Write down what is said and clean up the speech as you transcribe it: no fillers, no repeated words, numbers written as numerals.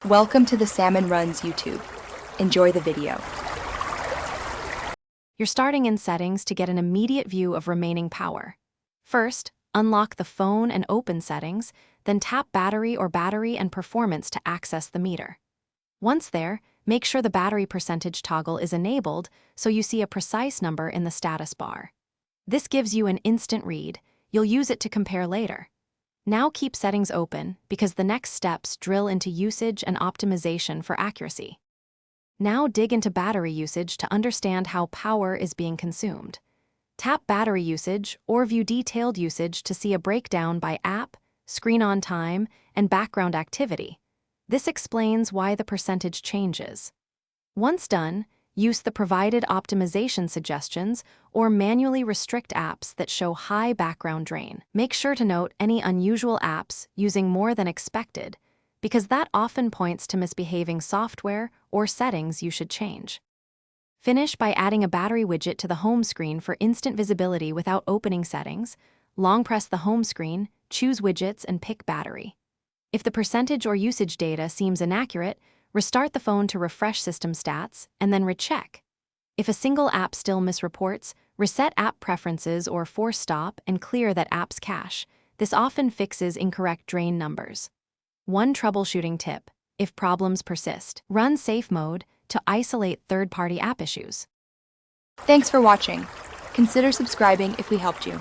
Welcome to the Salmon Runs YouTube. Enjoy the video. You're starting in Settings to get an immediate view of remaining power. First, unlock the phone and open Settings, then tap Battery or Battery and Performance to access the meter. Once there, make sure the battery percentage toggle is enabled so you see a precise number in the status bar. This gives you an instant read. You'll use it to compare later. Now keep Settings open because the next steps drill into usage and optimization for accuracy. Now dig into battery usage to understand how power is being consumed. Tap Battery Usage or view Detailed Usage to see a breakdown by app, screen on time, and background activity. This explains why the percentage changes. Once done, use the provided optimization suggestions or manually restrict apps that show high background drain. Make sure to note any unusual apps using more than expected, because that often points to misbehaving software or settings you should change. Finish by adding a battery widget to the home screen for instant visibility without opening Settings. Long press the home screen, choose Widgets, and pick Battery. If the percentage or usage data seems inaccurate, restart the phone to refresh system stats, and then recheck. If a single app still misreports, reset app preferences or force stop and clear that app's cache. This often fixes incorrect drain numbers. One troubleshooting tip: if problems persist, run safe mode to isolate third-party app issues. Thanks for watching. Consider subscribing if we helped you.